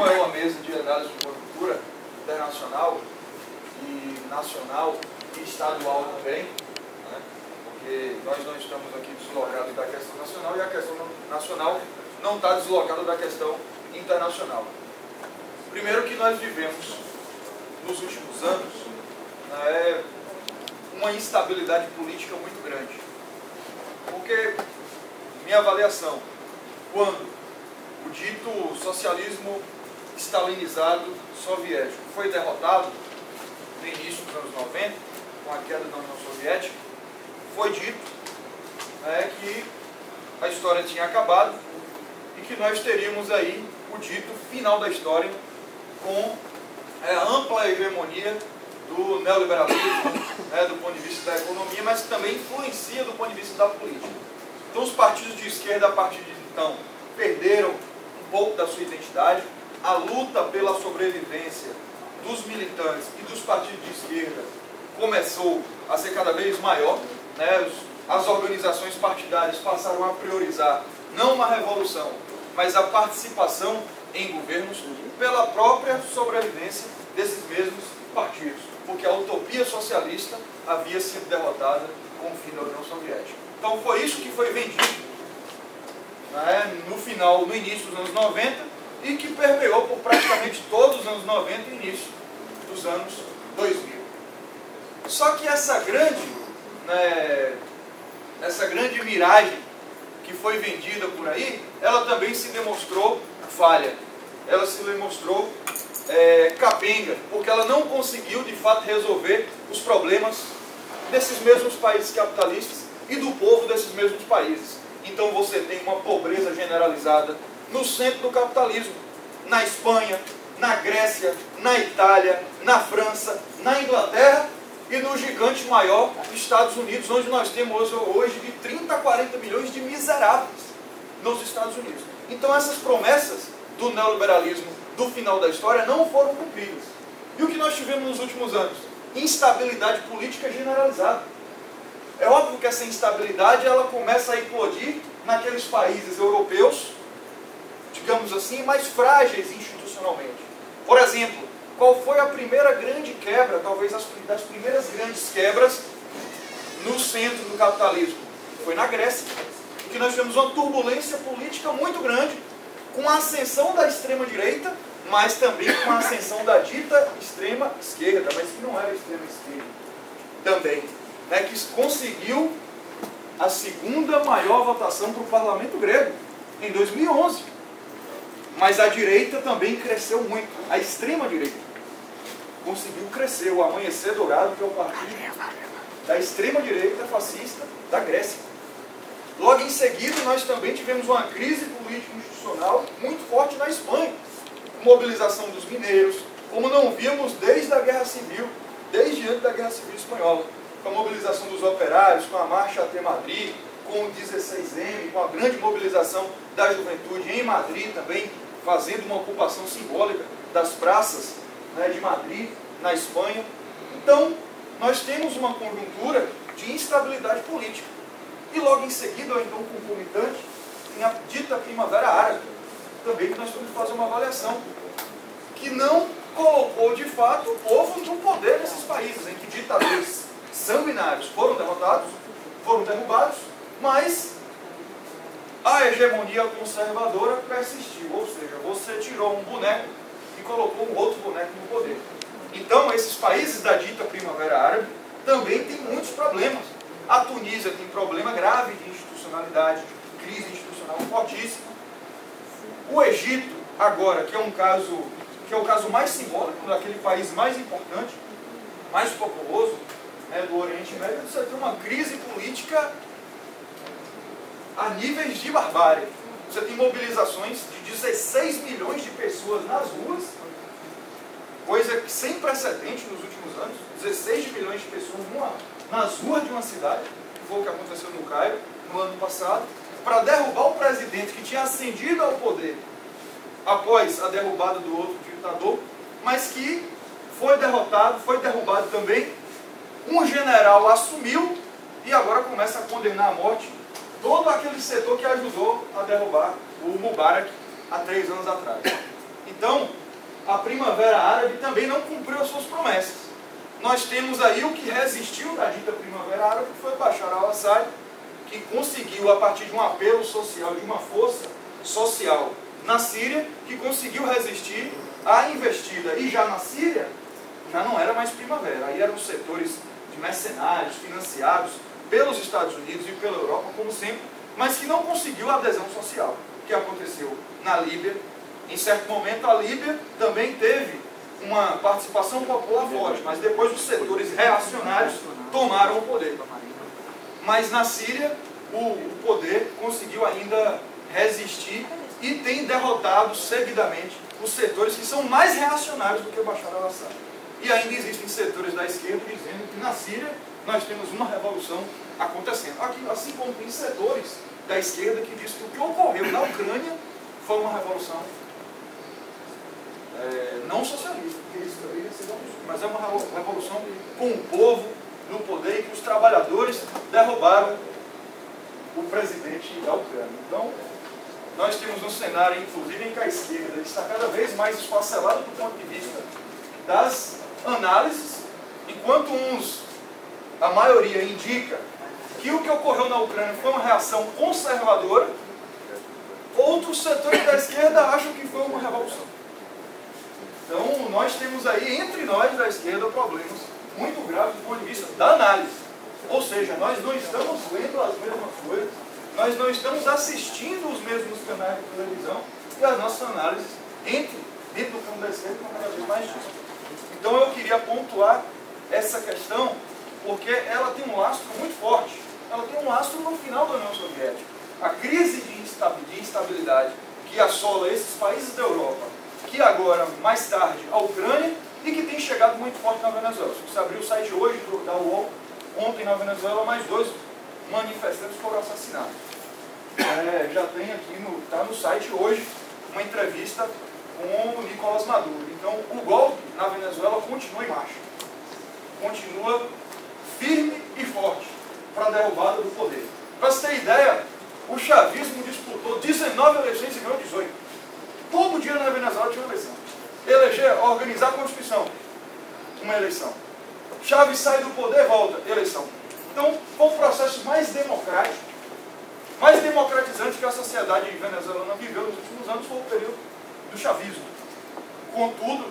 como é uma mesa de análise de conjuntura internacional e nacional e estadual também, né? Porque nós não estamos aqui deslocados da questão nacional e a questão nacional não está deslocada da questão internacional. Primeiro que nós vivemos nos últimos anos, né, uma instabilidade política muito grande. Porque, minha avaliação, quando o dito socialismo stalinizado soviético foi derrotado no início dos anos 90, com a queda da União Soviética, foi dito que a história tinha acabado e que nós teríamos aí o dito final da história com a ampla hegemonia do neoliberalismo, do ponto de vista da economia, mas que também influencia do ponto de vista da política. Então os partidos de esquerda, a partir de então, perderam um pouco da sua identidade. A luta pela sobrevivência dos militantes e dos partidos de esquerda começou a ser cada vez maior, né? As organizações partidárias passaram a priorizar não uma revolução, mas a participação em governos pela própria sobrevivência desses mesmos partidos, porque a utopia socialista havia sido derrotada com o fim da União Soviética. Então foi isso que foi vendido, né, no início dos anos 90 e que permeou por praticamente todos os anos 90 e início dos anos 2000. Só que essa grande miragem que foi vendida por aí, ela também se demonstrou falha. Ela se demonstrou capenga, porque ela não conseguiu de fato resolver os problemas desses mesmos países capitalistas e do povo desses mesmos países. Então você tem uma pobreza generalizada no centro do capitalismo, na Espanha, na Grécia, na Itália, na França, na Inglaterra e no gigante maior, Estados Unidos, onde nós temos hoje de 30 a 40 milhões de miseráveis nos Estados Unidos. Então essas promessas do neoliberalismo do final da história não foram cumpridas. E o que nós tivemos nos últimos anos? Instabilidade política generalizada. É óbvio que essa instabilidade ela começa a eclodir naqueles países europeus, digamos assim, mais frágeis institucionalmente. Por exemplo, qual foi a primeira grande quebra, talvez das primeiras grandes quebras no centro do capitalismo? Foi na Grécia, em que nós tivemos uma turbulência política muito grande, com a ascensão da extrema-direita, mas também com a ascensão da dita extrema-esquerda, mas que não era extrema-esquerda também, né, que conseguiu a segunda maior votação para o parlamento grego, em 2011. Mas a direita também cresceu muito, a extrema-direita conseguiu crescer, o Amanhecer Dourado, que é o partido da extrema-direita fascista da Grécia. Logo em seguida, nós também tivemos uma crise político-institucional muito forte na Espanha. Mobilização dos mineiros, como não vimos desde a Guerra Civil, desde antes da Guerra Civil Espanhola. Com a mobilização dos operários, com a Marcha até Madrid, com o 16M, com a grande mobilização da juventude em Madrid também, fazendo uma ocupação simbólica das praças, né, de Madrid, na Espanha. Então, nós temos uma conjuntura de instabilidade política. E logo em seguida, ou então concomitante, tem a dita Primavera Árabe, também que nós temos que fazer uma avaliação, que não colocou de fato o povo no poder nesses países, em que ditadores sanguinários foram derrotados, foram derrubados, mas a hegemonia conservadora persistiu, ou seja, você tirou um boneco e colocou um outro boneco no poder. Então, esses países da dita Primavera Árabe também têm muitos problemas. A Tunísia tem problema grave de institucionalidade, crise institucional fortíssima. O Egito, agora, que é o caso mais simbólico, daquele país mais importante, mais populoso, né, do Oriente Médio, você tem uma crise política a níveis de barbárie. Você tem mobilizações de 16 milhões de pessoas nas ruas, coisa que sem precedente nos últimos anos, 16 milhões de pessoas nas ruas de uma cidade, que foi o que aconteceu no Cairo no ano passado, para derrubar o presidente que tinha ascendido ao poder após a derrubada do outro ditador, mas que foi derrubado também. Um general assumiu e agora começa a condenar à morte todo aquele setor que ajudou a derrubar o Mubarak há 3 anos atrás. Então, a Primavera Árabe também não cumpriu as suas promessas. Nós temos aí o que resistiu da dita Primavera Árabe, que foi Bashar al-Assad, que conseguiu, a partir de um apelo social, de uma força social na Síria, que conseguiu resistir à investida. E já na Síria, já não era mais primavera. Aí eram setores de mercenários, financiados pelos Estados Unidos e pela Europa, como sempre, mas que não conseguiu a adesão social. O que aconteceu na Líbia? Em certo momento, a Líbia também teve uma participação popular forte, mas depois os setores reacionários tomaram o poder. Mas na Síria, o poder conseguiu ainda resistir e tem derrotado seguidamente os setores que são mais reacionários do que Bashar al-Assad. E ainda existem setores da esquerda dizendo que na Síria nós temos uma revolução acontecendo. Aqui, assim como tem setores da esquerda que dizem que o que ocorreu na Ucrânia foi uma revolução não socialista, porque isso deveria ser um absurdo, mas é uma revolução com o povo no poder e que os trabalhadores derrubaram o presidente da Ucrânia. Então, nós temos um cenário, inclusive, em que a esquerda está cada vez mais esfacelada do ponto de vista das análises, enquanto a maioria indica que o que ocorreu na Ucrânia foi uma reação conservadora, outros setores da esquerda acham que foi uma revolução. Então, nós temos aí, entre nós da esquerda, problemas muito graves do ponto de vista da análise. Ou seja, nós não estamos lendo as mesmas coisas, nós não estamos assistindo os mesmos canais de televisão e as nossas análises dentro do campo da esquerda estão cada vez mais difíceis. Então, eu queria pontuar essa questão porque ela tem um lastro muito forte. Ela tem um lastro no final da União Soviética. A crise de instabilidade que assola esses países da Europa, que agora, mais tarde, a Ucrânia, e que tem chegado muito forte na Venezuela. Se você abrir o site hoje da UOL, ontem na Venezuela, mais 2 manifestantes foram assassinados. Já tem aqui, está no site hoje, uma entrevista com o Nicolás Maduro. Então, o golpe na Venezuela continua em marcha. Continua firme e forte para a derrubada do poder. Para você ter ideia, o chavismo disputou 19 eleições e ganhou 18. Todo dia na Venezuela tinha uma eleição. Organizar a Constituição, uma eleição. Chávez sai do poder, volta, eleição. Então, foi um processo mais democrático, mais democratizante que a sociedade venezuelana viveu nos últimos anos, foi o período do chavismo. Contudo,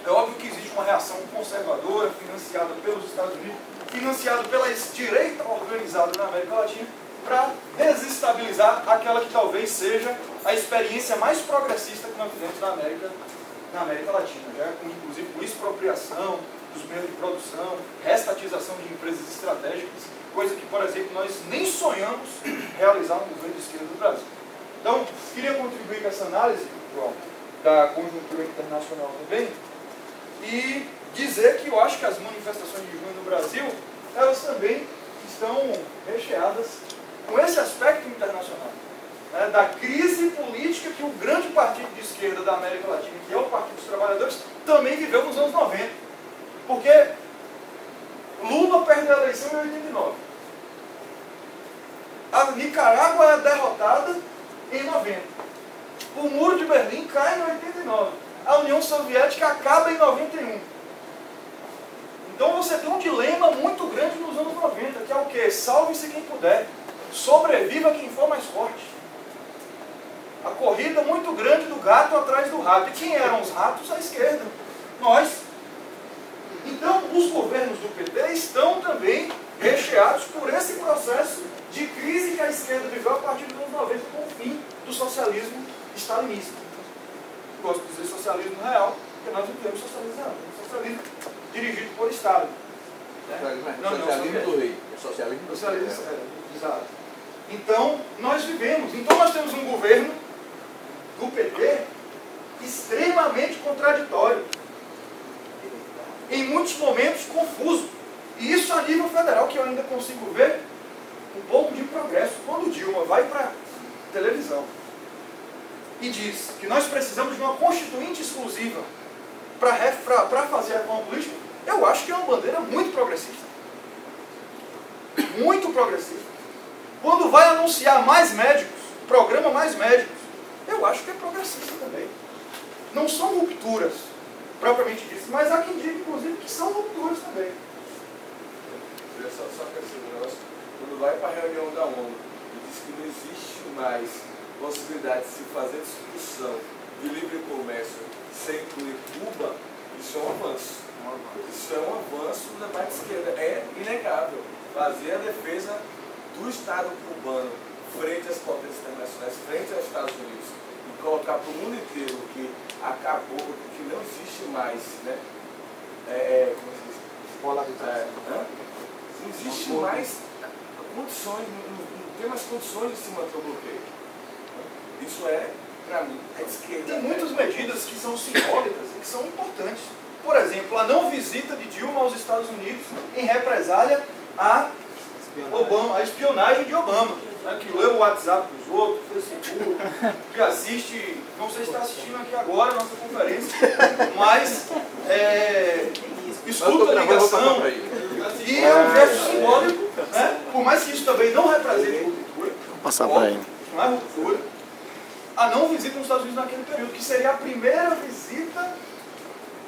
é óbvio que existe uma reação conservadora, financiada pelos Estados Unidos, financiada pela direita organizada na América Latina, para desestabilizar aquela que talvez seja a experiência mais progressista que nós tivemos na América Latina, já inclusive com expropriação dos meios de produção, restatização de empresas estratégicas, coisa que, por exemplo, nós nem sonhamos realizar no governo de esquerda do Brasil. Então, queria contribuir com essa análise, João, da conjuntura internacional também, e dizer que eu acho que as manifestações de junho no Brasil, elas também estão recheadas com esse aspecto internacional, né, da crise política que o grande partido de esquerda da América Latina, que é o Partido dos Trabalhadores, também viveu nos anos 90. Porque Lula perde a eleição em 89. A Nicarágua é derrotada em 90. O Muro de Berlim cai em 89. A União Soviética acaba em 91. Então você tem um dilema muito grande nos anos 90, que é o quê? Salve-se quem puder. Sobreviva quem for mais forte. A corrida muito grande do gato atrás do rato. E quem eram os ratos? A esquerda. Nós. Então, os governos do PT estão também recheados por esse processo de crise que a esquerda viveu a partir dos anos 90 com o fim do socialismo stalinista. Gosto de dizer socialismo real, porque nós não temos socialismo real, temos socialismo dirigido por Estado. Socialismo do rei. Socialismo do rei. Exato. Então, nós vivemos. Então, nós temos um governo do PT extremamente contraditório. Em muitos momentos confuso. E isso a nível federal, que eu ainda consigo ver um pouco de progresso. Quando Dilma vai para a televisão e diz que nós precisamos de uma constituinte exclusiva para fazer a reforma política, eu acho que é uma bandeira muito progressista. Muito progressista. Quando vai anunciar mais médicos, programa mais médicos, eu acho que é progressista também. não são rupturas propriamente disso, mas há quem diga, inclusive, que são rupturas também. Só quero dizer um negócio. Quando vai para a reunião da ONU e diz que não existe mais possibilidade de se fazer discussão de livre comércio sem incluir Cuba, isso é um avanço. Isso é um avanço da parte esquerda. É inegável fazer a defesa do Estado cubano frente às potências internacionais, frente aos Estados Unidos, e colocar para o mundo inteiro que acabou, que não existe mais, né? Como se diz? Polarização. Não existe mais condições, não tem mais condições de se manter o bloqueio. Isso é, para mim, a esquerda. Tem muitas medidas que são simbólicas e que são importantes. Por exemplo, a não visita de Dilma aos Estados Unidos em represália à espionagem de Obama, né, que lê o WhatsApp dos outros, Facebook, que assiste, não sei se está assistindo aqui agora a nossa conferência, mas escuta a ligação, e é um gesto simbólico, né, por mais que isso também não represente ruptura, não é ruptura, a não visita nos Estados Unidos naquele período, que seria a primeira visita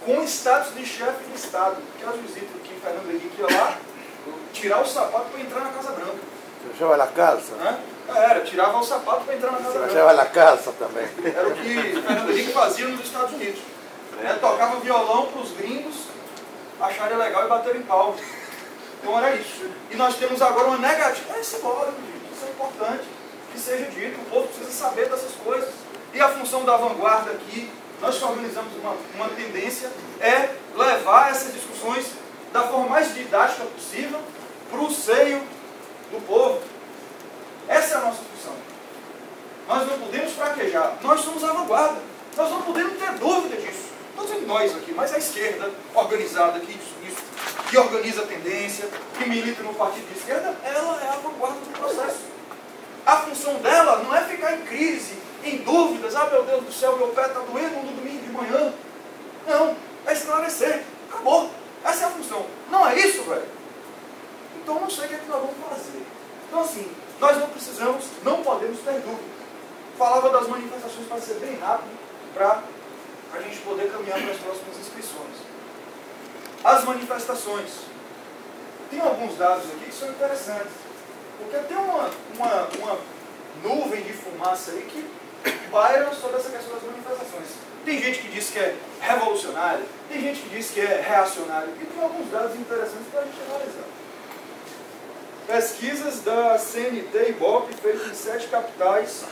com status de chefe de Estado, aquelas visitas que Fernando Henrique ia lá, tirar o sapato para entrar na Casa Branca. Você lleva a casa? Né? Era, tirava o sapato para entrar na Casa Branca. Você leva a casa também. Era o que Fernando Henrique fazia nos Estados Unidos. Tocava violão para os gringos acharem legal e baterem palmas. Então era isso. E nós temos agora uma negativa. É simbólico, gente. Isso é importante que seja dito. O povo precisa saber dessas coisas. E a função da vanguarda aqui, nós que organizamos uma tendência, é levar essas discussões da forma mais didática possível para o seio do povo. Essa é a nossa função. Nós não podemos fraquejar. Nós somos a vanguarda. Nós não podemos ter dúvida disso. Não dizendo nós aqui, mas a esquerda organizada aqui, que organiza a tendência, que milita no partido de esquerda, ela é a vanguarda do processo. A função dela não é ficar em crise, em dúvidas, ah, meu Deus do céu, meu pé está doendo no domingo de manhã. Não, é esclarecer. Acabou. Essa é a função. Não é isso, velho? Então não sei o que é que nós vamos fazer. Então assim, nós não precisamos, não podemos ter dúvida. Falava das manifestações para ser bem rápido, para a gente poder caminhar para as próximas inscrições. As manifestações. Tem alguns dados aqui que são interessantes. Porque tem uma nuvem de fumaça aí que paira sobre essa questão das manifestações. Tem gente que diz que é revolucionário, tem gente que diz que é reacionário, e tem alguns dados interessantes para a gente analisar. Pesquisas da CNT e Ibope, feitas em 7 capitais,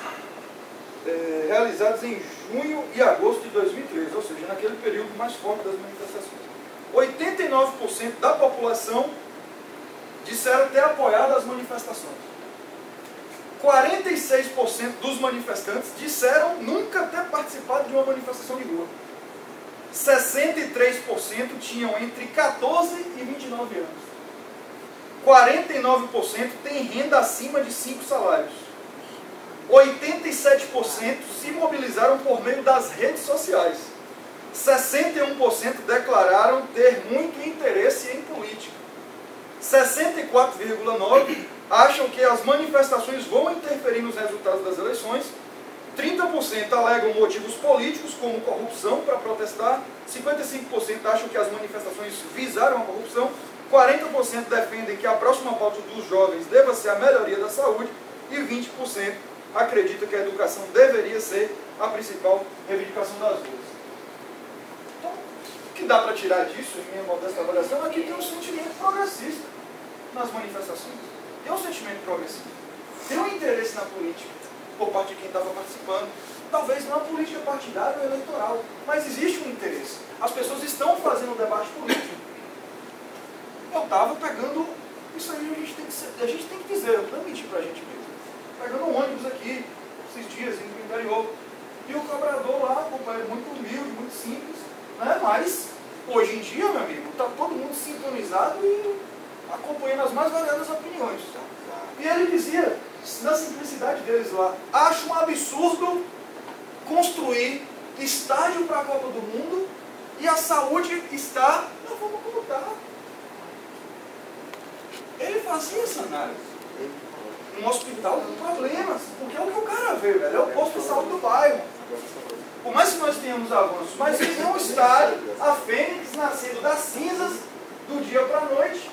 realizadas em junho e agosto de 2013, ou seja, naquele período mais forte das manifestações. 89% da população disseram ter apoiado as manifestações. 46% dos manifestantes disseram nunca ter participado de uma manifestação de rua. 63% tinham entre 14 e 29 anos. 49% têm renda acima de 5 salários. 87% se mobilizaram por meio das redes sociais. 61% declararam ter muito interesse em política. 64,9% acham que as manifestações vão interferir nos resultados das eleições. 30% alegam motivos políticos, como corrupção, para protestar. 55% acham que as manifestações visaram a corrupção. 40% defendem que a próxima pauta dos jovens deva ser a melhoria da saúde. E 20% acreditam que a educação deveria ser a principal reivindicação das ruas. Então, o que dá para tirar disso, em minha modesta avaliação, é que tem um sentimento progressista nas manifestações. Tem um sentimento progressista. Tem um interesse na política, por parte de quem estava participando. Talvez não a política partidária ou eleitoral, mas existe um interesse. As pessoas estão fazendo um debate político. Eu estava pegando, isso aí a gente tem que dizer, eu não mentir para a gente mesmo. Pegando um ônibus aqui, esses dias, indo para o interior. E o cobrador lá, companheiro, muito humilde, muito simples, né? Mas, hoje em dia, meu amigo, está todo mundo sintonizado e acompanhando as mais variadas opiniões. E ele dizia, na simplicidade deles lá, acho um absurdo construir estádio para a Copa do Mundo e a saúde está na forma como está. Ele fazia essa análise. Um hospital com problemas, porque é o que o cara vê, velho, é o posto de saúde do bairro. Por mais que nós tenhamos avanços, mas em um estádio, a Fênix nascendo das cinzas do dia para a noite.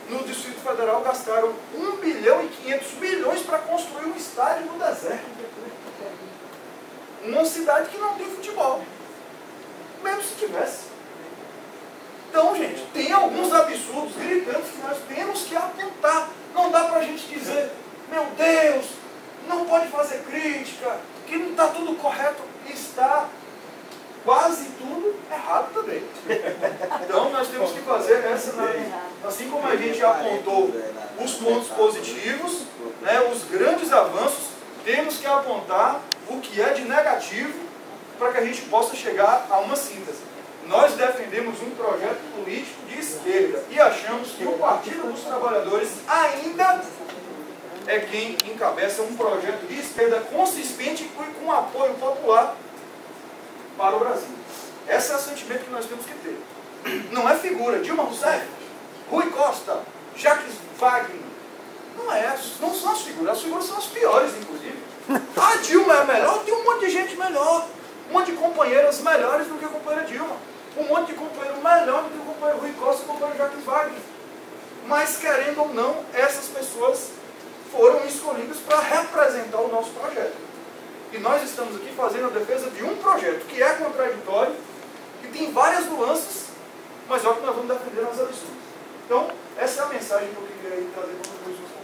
No Distrito Federal gastaram 1 bilhão e 500 milhões para construir um estádio no deserto. Uma cidade que não tem futebol. Mesmo se tivesse. Então, gente, tem alguns absurdos gritantes que nós temos que apontar. Não dá para a gente dizer, meu Deus, não pode fazer crítica, que não está tudo correto. Está quase tudo errado também. Então, nós temos que fazer essa análise. Assim como a gente apontou os pontos positivos, né, os grandes avanços, temos que apontar o que é de negativo para que a gente possa chegar a uma síntese. Nós defendemos um projeto político de esquerda e achamos que o Partido dos Trabalhadores ainda é quem encabeça um projeto de esquerda consistente e com apoio popular para o Brasil. Esse é o sentimento que nós temos que ter. Não é figura. Dilma Rousseff, Rui Costa, Jacques Wagner. Não é, não são as figuras são as piores, inclusive. A Dilma é melhor, tem um monte de gente melhor. Um monte de companheiras melhores do que a companheira Dilma. Um monte de companheiro melhor do que o companheiro Rui Costa e o companheiro Jacques Wagner. Mas, querendo ou não, essas pessoas foram escolhidas para representar o nosso projeto. E nós estamos aqui fazendo a defesa de um projeto que é contraditório, que tem várias nuances, mas é o que nós vamos defender nas eleições. Então, essa é a mensagem que eu queria trazer para vocês.